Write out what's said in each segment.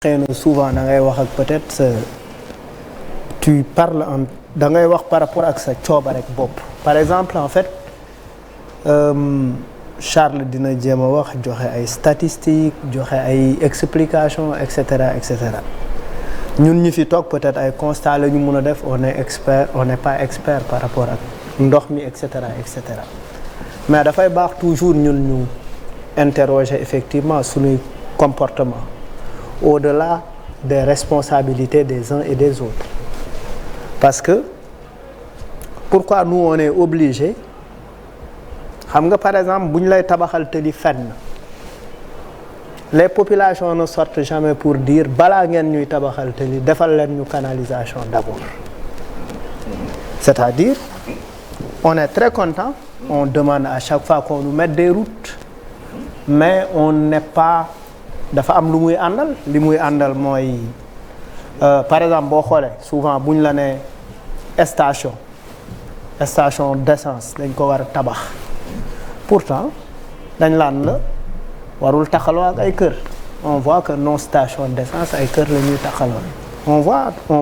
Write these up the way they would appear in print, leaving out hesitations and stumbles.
xëy na souvent da ngay wax ak peut-être sa tu parles en da ngay wax par rapport ak sa cooba rek bopp par exemple en fait Charles dina jéem a wax joxe ay statistiques joxe ay explications et cetera et cetera ñun ñi fi toog peut-être ay constat la ñu mun a def on est expert on n'est pas expert par rapport ak ndox mi et cetera et cetera mais dafay baax toujours ñun ñu interroger effectivement suñuy comportement au-delà des responsabilités des uns et des autres parce que pourquoi nous on est obligé xam nga par exemple bu ñu lay tabaxal tëli fenn les populations ne sortent jamais pour dire balaa ngeen ñuy tabaxal tëli defal leen ñu canalisation d'abord c'est-à-dire on est très content on demande à chaque fois qu'on nous mette des routes mais on n'est pas dafa am lu muy àndal li muy àndal mooy par exemple boo xoolee souvent bu ñu la nee station d'essence dañ ko war a tabax pourtant dañ laan la warul taxaloo ak ay kër on voit que nos stations d'essence ay kër la ñuy taxaloo on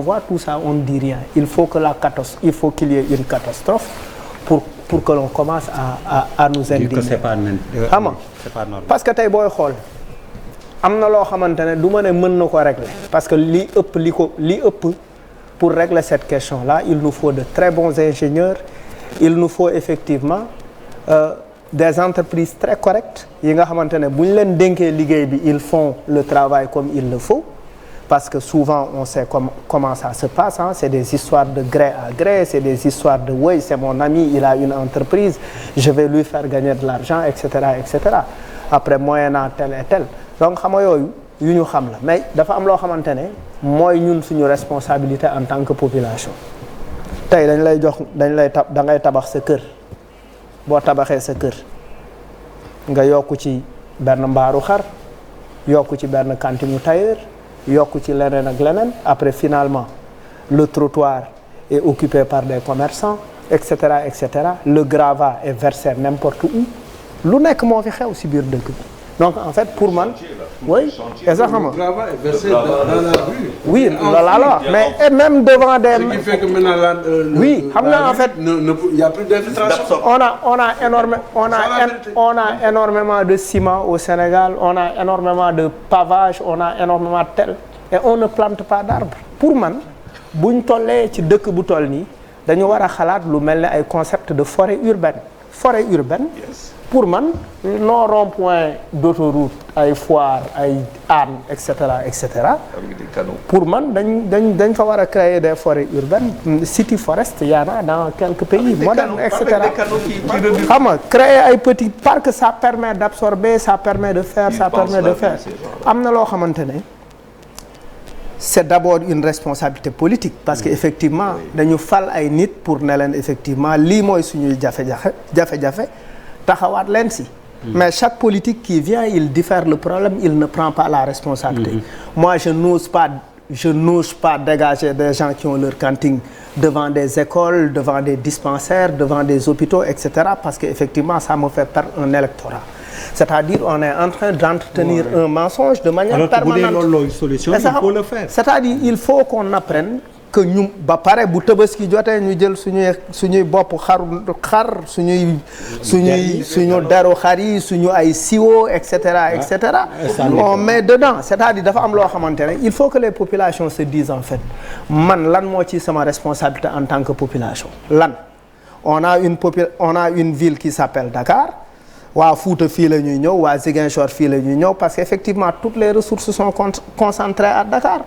voit tout ça on ne dit rien il faut qu'il y ait une catastrophe pour que l'on commence à nous indigner xam nga parce que tey booy xool am na loo xamante ne du ma ne mën na ko régler parce que li ëpp pour régler cette question là il nous faut de très bons ingénieurs il nous faut effectivement des entreprises très correctes yi nga xamante ne bu ñu leen dénkee liggéey bi ils font le travail comme il le faut parce que souvent on sait comment ça se passe hein. C'est des histoires de gré à gré c'est des histoires de oui c'est mon ami il a une entreprise je vais lui faire gagner de l'argent et cetera après moyennant tel et tel donc xam nga yooyu yu ñu xam la mais dafa am loo xamante ne mooy ñun suñu responsabilité en tant que population tey da ngay tabax sa kër boo tabaxee sa kër nga yokku ci benn mbaaru xar yokku ci benn cantine tailleur yokku ci leneen ak leneen après finalement le trottoir est occupé par des commerçants et cetera le gravat est versé n'importe où lu nekk moo fi xew ci biir dëkk bi donc en fait pour man oui exactement oui là mais et même devant des ce qui fait que maintenant oui xam nga en fait il y a plus d'infiltration on a énormément de ciment au Sénégal on a énormément de pavage on a énormément de tel et on ne plante pas d'arbres pour man buñ tollee ci dëkk bu toll nii dañu war a xalaat lu mel ne ay concept de forêt urbaine pour man nos ronds-points d'autoroute ay Foire ay Hann et cetera pour man dañ fa war a créer des forêts urbaines city forest y en a dans quelques pays modernes et cetera xam nga créer ay petits parcs ça permet d'absorber ça permet de faire am na loo xamante ne c'est d'abord une responsabilité politique parce que effectivement dañu fal ay nit pour ne leen effectivement lii mooy suñuy jafe-jafe taxawaat leen si mais chaque politique qui vient il diffère le problème il ne prend pas la responsabilité moi je n'ose pas dégager des gens qui ont leur cantine devant des écoles devant des dispensaires devant des hôpitaux etc parce que effectivement ça me fait perdre un électorat c'est-à-dire on est en train d'entretenir un mensonge de manière permanente c'est-à-dire il faut qu'on apprenne que ñu ba pare bu Tabaski jotee ñu jël suñuy bopp xar suñu deru xar yi suñu ay siwo et cetera on met dedans c'est-à-dire dafa am loo xamante ne il faut que les populations se disent en fait man lan moo ci sama responsabilité en tant que population lan on a une ville qui s'appelle Dakar waa Fouta fii la ñuy ñëw waa Ziguinchor fii la ñuy ñëw parce que effectivement toutes les ressources sont concentrées à Dakar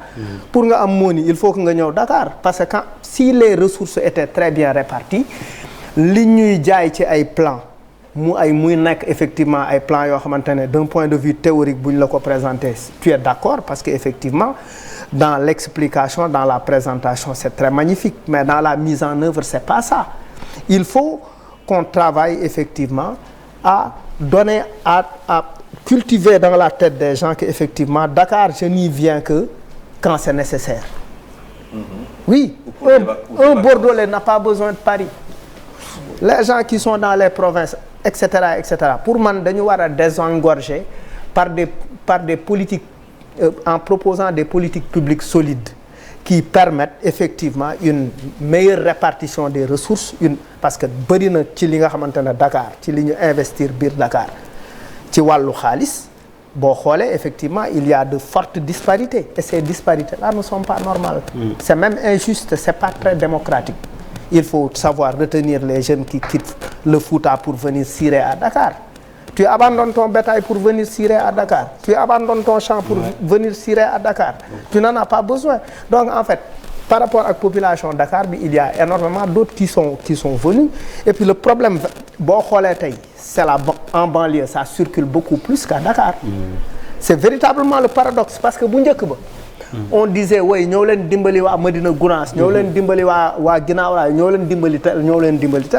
pour nga am mooni il faut que nga ñëw Dakar parce que si les ressources étaient très bien réparties li ñuy jaay ci ay plans muy nekk effectivement ay plans yoo xamante ne d'un point de vue théorique bu ñu la ko présenter tu es d'accord parce que effectivement dans l'explication dans la présentation c'est très magnifique mais dans la mise en œuvre c'est pas ça il faut qu'on travaille effectivement à donner à cultiver dans la tête des gens que effectivement Dakar je n'y viens que quand c'est nécessaire oui un Bordelais n'a pas besoin de Paris les gens qui sont dans les provinces et cetera pour man dañu war a désengorger par des politiques en proposant des politiques publiques solides qui permettent effectivement une meilleure répartition des ressources parce que bëri na ci li nga xamante ne Dakar ci li ñu investir biir Dakar ci wàllu xaalis boo xoolee effectivement il y a de fortes disparités et ces disparités-là ne sont pas normales. C'est même injuste, c'est pas très démocratique. Il faut savoir retenir les jeunes qui quittent le Fouta pour venir cirer à Dakar. Tu abandonnes ton bétail pour venir cirer à Dakar. Tu abandonnes ton champ pour venir cirer à Dakar. Tu n'en as pas besoin. Donc en fait, par rapport à la population de Dakar, il y a énormément d'autres qui sont venus. Et puis le problème, c'est en banlieue, ça circule beaucoup plus qu'à Dakar. C'est véritablement le paradoxe. Parce que on disait, oui, nous avons dimbali wa Medina Gounass, nous avons dimbali wa Guinaw Rail, nous avons dimbali tel,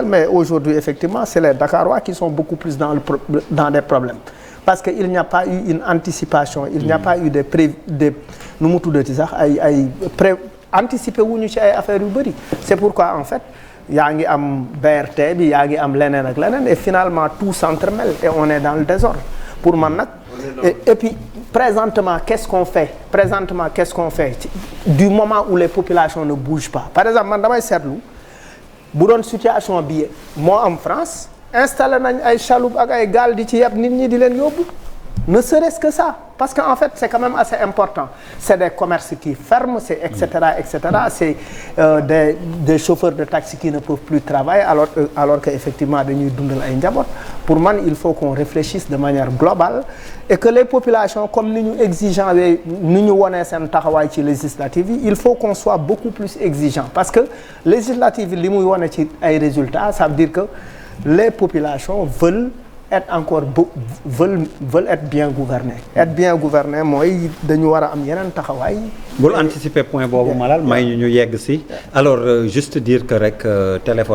mais aujourd'hui, effectivement, c'est les Dakarois qui sont beaucoup plus dans des problèmes. Parce qu'il n'y a pas eu une anticipation, il n'y a pas eu anticiper wuñu ci ay affaires yu bëri. C'est pourquoi en fait yaa ngi am BRT bi yaa ngi am leneen ak leneen et finalement tout s'entremêle et on est dans le désordre. Pour man nag et puis présentement qu'est-ce qu'on fait du moment où les populations ne bougent pas. Par exemple man damay seetlu bu doon situation bi moo am France installé nañ ay chaloupe ak ay gaal di ci yeb nit ñi di leen yóbbu. Ne serait-ce que ça, parce qu'en fait, c'est quand même assez important. C'est des commerces qui ferment, c'est etc., etc. C'est des chauffeurs de taxi qui ne peuvent plus travailler, alors qu'effectivement, pour moi, il faut qu'on réfléchisse de manière globale et que les populations, comme nous exigeons, nous législative, il faut qu'on soit beaucoup plus exigeants. Parce que législative, les résultats, ça veut dire que les populations veulent être bien gouvernés. Être bien gouverné mooy dañu war a am yeneen taxawaay. bul anticiper point boobu Malal may ñu yegg si alors juste dire que rek téléphone.